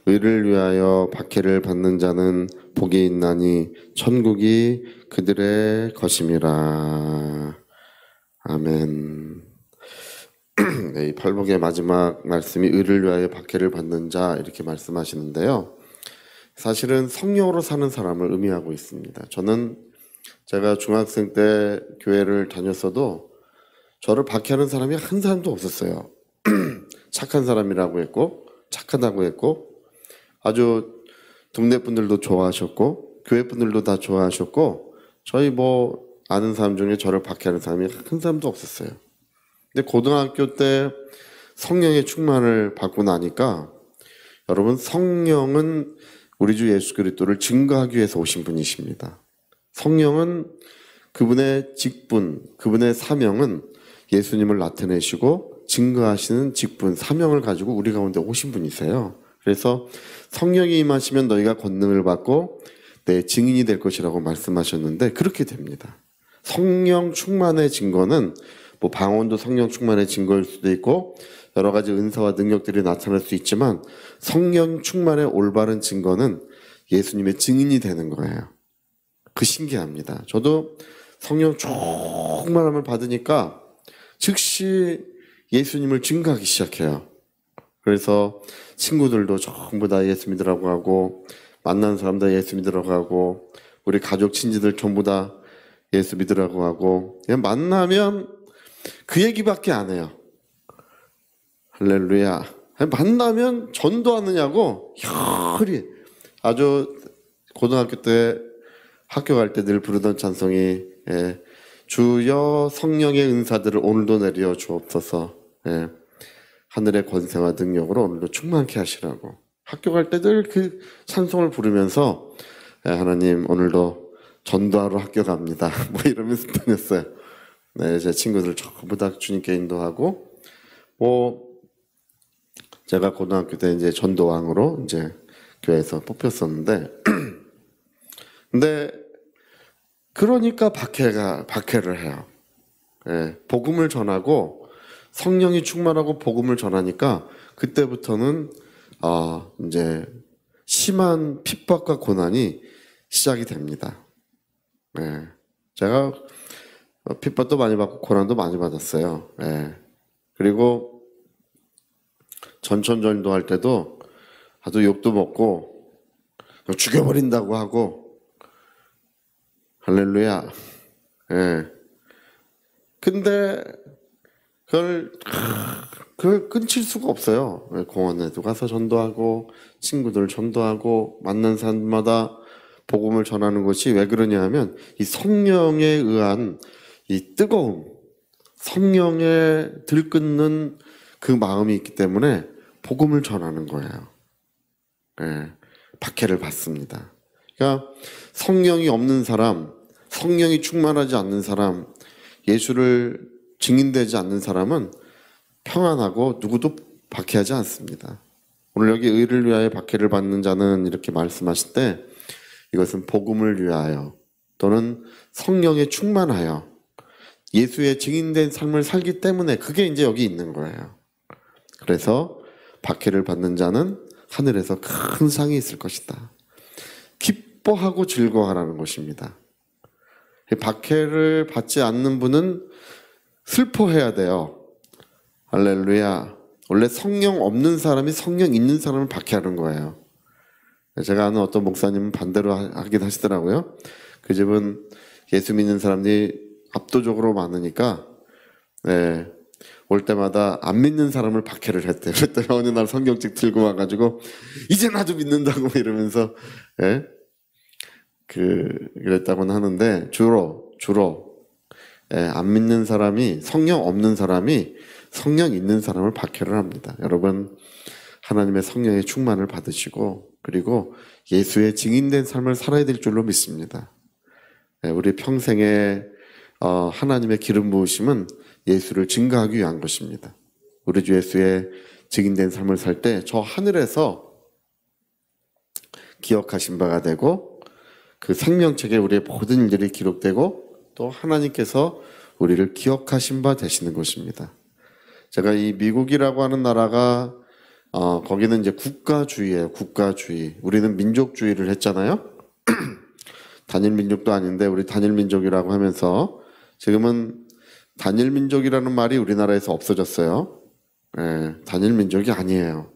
의를 위하여 박해를 받는 자는 복이 있나니 천국이 그들의 것임이라. 아멘. 네, 이 팔복의 마지막 말씀이 의를 위하여 박해를 받는 자 이렇게 말씀하시는데요. 사실은 성령으로 사는 사람을 의미하고 있습니다. 제가 중학생 때 교회를 다녔어도 저를 박해하는 사람이 한 사람도 없었어요. 착한 사람이라고 했고 착하다고 했고 아주 동네 분들도 좋아하셨고 교회 분들도 다 좋아하셨고 저희 아는 사람 중에 저를 박해하는 사람이 한 사람도 없었어요. 근데 고등학교 때 성령의 충만을 받고 나니까 여러분, 성령은 우리 주 예수 그리스도를 증거하기 위해서 오신 분이십니다. 성령은 그분의 직분, 그분의 사명은 예수님을 나타내시고 증거하시는 직분, 사명을 가지고 우리 가운데 오신 분이세요. 그래서 성령이 임하시면 너희가 권능을 받고 내 증인이 될 것이라고 말씀하셨는데 그렇게 됩니다. 성령 충만의 증거는 방언도 성령 충만의 증거일 수도 있고 여러 가지 은사와 능력들이 나타날 수 있지만 성령 충만의 올바른 증거는 예수님의 증인이 되는 거예요. 그 신기합니다. 저도 성령 충만함을 받으니까 즉시 예수님을 증거하기 시작해요. 그래서 친구들도 전부 다 예수 믿으라고 하고 만난 사람 다 예수 믿으라고 하고 우리 가족 친지들 전부 다 예수 믿으라고 하고 그냥 만나면 그 얘기밖에 안 해요. 할렐루야. 만나면 전도하느냐고 혈이 아주 고등학교 때 학교 갈 때 늘 부르던 찬송이 주여 성령의 은사들을 오늘도 내려 주옵소서. 하늘의 권세와 능력으로 오늘도 충만케 하시라고 학교 갈 때 늘 그 찬송을 부르면서 하나님 오늘도 전도하러 학교 갑니다. 이러면서 다녔어요. 네, 제 친구들 전부 다 주님께 인도하고 제가 고등학교 때 이제 전도왕으로 이제 교회에서 뽑혔었는데 근데 그러니까 박해를 해요. 복음을 전하고 성령이 충만하고 복음을 전하니까 그때부터는 이제 심한 핍박과 고난이 시작이 됩니다. 제가 핍박도 많이 받고 고난도 많이 받았어요. 그리고 전천전도할 때도 아주 욕도 먹고 죽여버린다고 하고 할렐루야. 근데 그걸 끊칠 수가 없어요. 공원에도 가서 전도하고 친구들 전도하고 만난 사람마다 복음을 전하는 것이 왜 그러냐 하면 이 성령에 의한 이 뜨거움, 성령에 들끓는 그 마음이 있기 때문에 복음을 전하는 거예요. 박해를 받습니다. 그러니까 성령이 없는 사람, 성령이 충만하지 않는 사람, 예수를 증인되지 않는 사람은 평안하고 누구도 박해하지 않습니다. 오늘 여기 의를 위하여 박해를 받는 자는 이렇게 말씀하실 때 이것은 복음을 위하여 또는 성령에 충만하여 예수의 증인된 삶을 살기 때문에 그게 이제 여기 있는 거예요. 그래서 박해를 받는 자는 하늘에서 큰 상이 있을 것이다. 기뻐하고 즐거워하라는 것입니다. 박해를 받지 않는 분은 슬퍼해야 돼요. 할렐루야. 원래 성령 없는 사람이 성령 있는 사람을 박해하는 거예요. 제가 아는 어떤 목사님은 반대로 하긴 하시더라고요. 그 집은 예수 믿는 사람들이 압도적으로 많으니까 올 때마다 안 믿는 사람을 박해를 했대요. 그랬더니 어느 날 성경책 들고 와가지고 이제 나도 믿는다고 이러면서 그랬다고는 하는데 주로 안 믿는 사람이 성령 없는 사람이 성령 있는 사람을 박해를 합니다. 여러분 하나님의 성령의 충만을 받으시고 그리고 예수의 증인된 삶을 살아야 될 줄로 믿습니다. 우리 평생에 하나님의 기름 부으심은 예수를 증거하기 위한 것입니다. 우리 주 예수의 증인된 삶을 살 때 저 하늘에서 기억하신 바가 되고 그 생명책에 우리의 모든 일들이 기록되고 또 하나님께서 우리를 기억하신 바 되시는 것입니다. 제가 이 미국이라고 하는 나라가 거기는 이제 국가주의예요. 국가주의. 우리는 민족주의를 했잖아요. 단일 민족도 아닌데 우리 단일 민족이라고 하면서 지금은 단일 민족이라는 말이 우리나라에서 없어졌어요. 예, 단일 민족이 아니에요.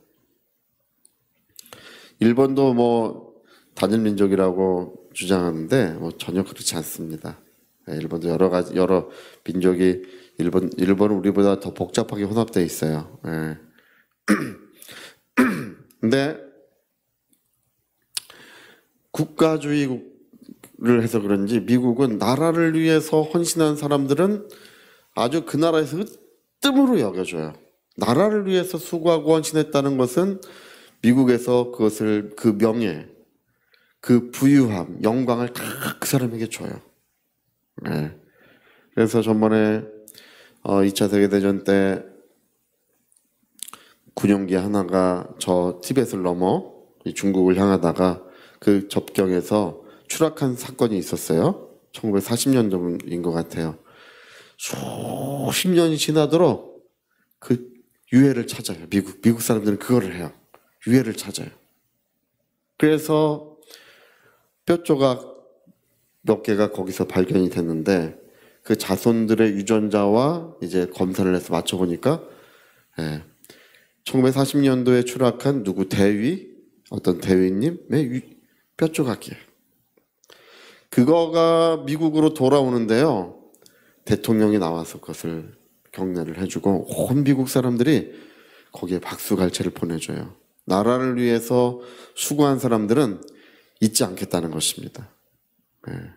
일본도 뭐 단일 민족이라고 주장하는데 뭐 전혀 그렇지 않습니다. 예, 일본도 여러 민족이 일본은 우리보다 더 복잡하게 혼합되어 있어요. 예. 근데 국가주의를 해서 그런지 미국은 나라를 위해서 헌신한 사람들은 아주 그 나라에서 으뜸으로 여겨줘요. 나라를 위해서 수고하고 헌신했다는 것은 미국에서 그것을 그 명예, 그 부유함, 영광을 다 그 사람에게 줘요. 네. 그래서 전번에 2차 세계대전 때 군용기 하나가 저 티벳을 넘어 중국을 향하다가 그 접경에서 추락한 사건이 있었어요. 1940년도인 것 같아요. 수십 년이 지나도록 그 유해를 찾아요. 미국 사람들은 그거를 해요. 유해를 찾아요. 그래서 뼈 조각 몇 개가 거기서 발견이 됐는데 그 자손들의 유전자와 이제 검사를 해서 맞춰보니까 1940년도에 추락한 누구 어떤 대위님의 뼈 조각이에요. 그거가 미국으로 돌아오는데요. 대통령이 나와서 그것을 경례를 해주고 온 미국 사람들이 거기에 박수갈채를 보내줘요. 나라를 위해서 수고한 사람들은 잊지 않겠다는 것입니다.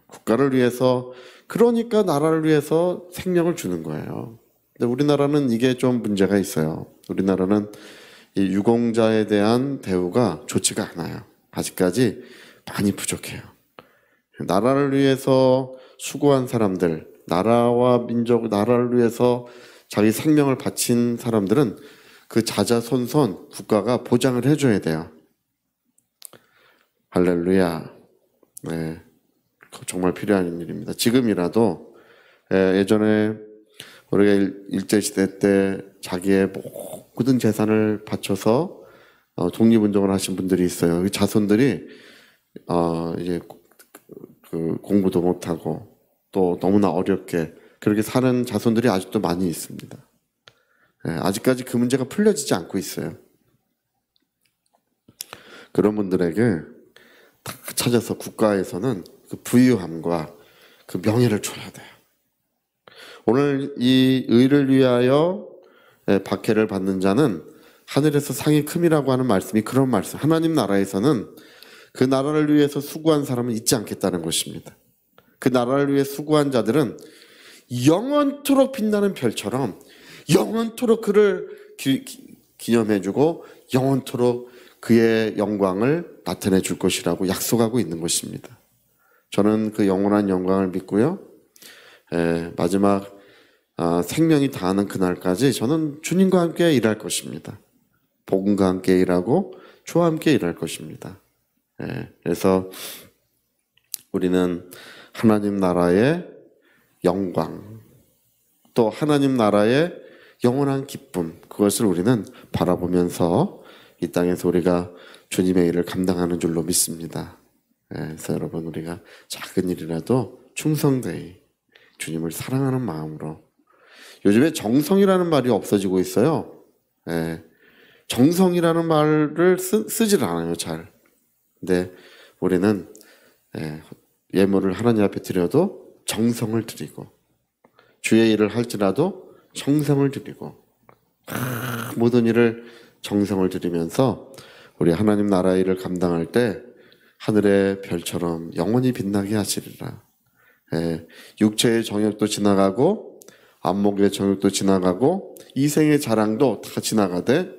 국가를 위해서, 그러니까 나라를 위해서 생명을 주는 거예요. 근데 우리나라는 이게 좀 문제가 있어요. 우리나라는 이 유공자에 대한 대우가 좋지가 않아요. 아직까지 많이 부족해요. 나라를 위해서 수고한 사람들, 나라와 민족, 나라를 위해서 자기 생명을 바친 사람들은 그 자자손손 국가가 보장을 해줘야 돼요. 할렐루야. 네, 정말 필요한 일입니다. 지금이라도 예전에 우리가 일제시대 때 자기의 모든 재산을 바쳐서 독립운동을 하신 분들이 있어요. 그 자손들이 이제 그 공부도 못하고 또 너무나 어렵게 그렇게 사는 자손들이 아직도 많이 있습니다. 아직까지 그 문제가 풀려지지 않고 있어요. 그런 분들에게 다 찾아서 국가에서는 그 부유함과 그 명예를 줘야 돼요. 오늘 이 의를 위하여 박해를 받는 자는 하늘에서 상이 큼이라고 하는 말씀이 그런 말씀. 하나님 나라에서는 그 나라를 위해서 수고한 사람은 잊지 않겠다는 것입니다. 그 나라를 위해 수고한 자들은 영원토록 빛나는 별처럼 영원토록 그를 기념해주고 영원토록 그의 영광을 나타내 줄 것이라고 약속하고 있는 것입니다. 저는 그 영원한 영광을 믿고요. 마지막 생명이 다하는 그날까지 저는 주님과 함께 일할 것입니다. 복음과 함께 일하고 주와 함께 일할 것입니다. 그래서 우리는 하나님 나라의 영광, 또 하나님 나라의 영원한 기쁨, 그것을 우리는 바라보면서 이 땅에서 우리가 주님의 일을 감당하는 줄로 믿습니다. 그래서 여러분, 우리가 작은 일이라도 충성되이 주님을 사랑하는 마음으로, 요즘에 정성이라는 말이 없어지고 있어요. 정성이라는 말을 쓰질 않아요, 잘. 근데 우리는 예물을 하나님 앞에 드려도 정성을 드리고, 주의 일을 할지라도 정성을 드리고, 모든 일을 정성을 드리면서 우리 하나님 나라 일을 감당할 때 하늘의 별처럼 영원히 빛나게 하시리라. 육체의 정욕도 지나가고 안목의 정욕도 지나가고 이생의 자랑도 다 지나가되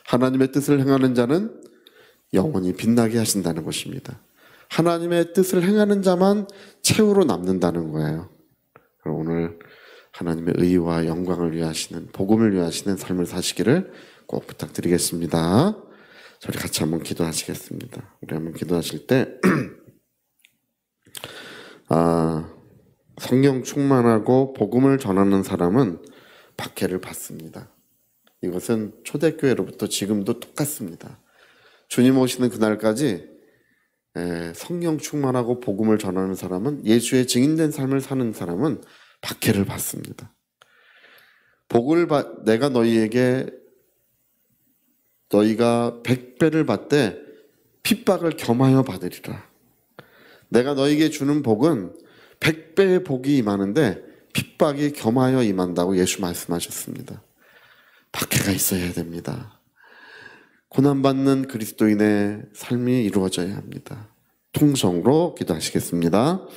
하나님의 뜻을 행하는 자는 영원히 빛나게 하신다는 것입니다. 하나님의 뜻을 행하는 자만 최후로 남는다는 거예요. 오늘 하나님의 의와 영광을 위하시는, 복음을 위하시는 삶을 사시기를 꼭 부탁드리겠습니다. 저희 같이 한번 기도하시겠습니다. 우리 한번 기도하실 때 성령 충만하고 복음을 전하는 사람은 박해를 받습니다. 이것은 초대교회로부터 지금도 똑같습니다. 주님 오시는 그날까지 성령 충만하고 복음을 전하는 사람은, 예수의 증인된 삶을 사는 사람은 박해를 받습니다. 내가 너희가 100배를 받되 핍박을 겸하여 받으리라. 내가 너희에게 주는 복은 100배의 복이 임하는데 핍박이 겸하여 임한다고 예수 말씀하셨습니다. 박해가 있어야 됩니다. 고난받는 그리스도인의 삶이 이루어져야 합니다. 통성으로 기도하시겠습니다.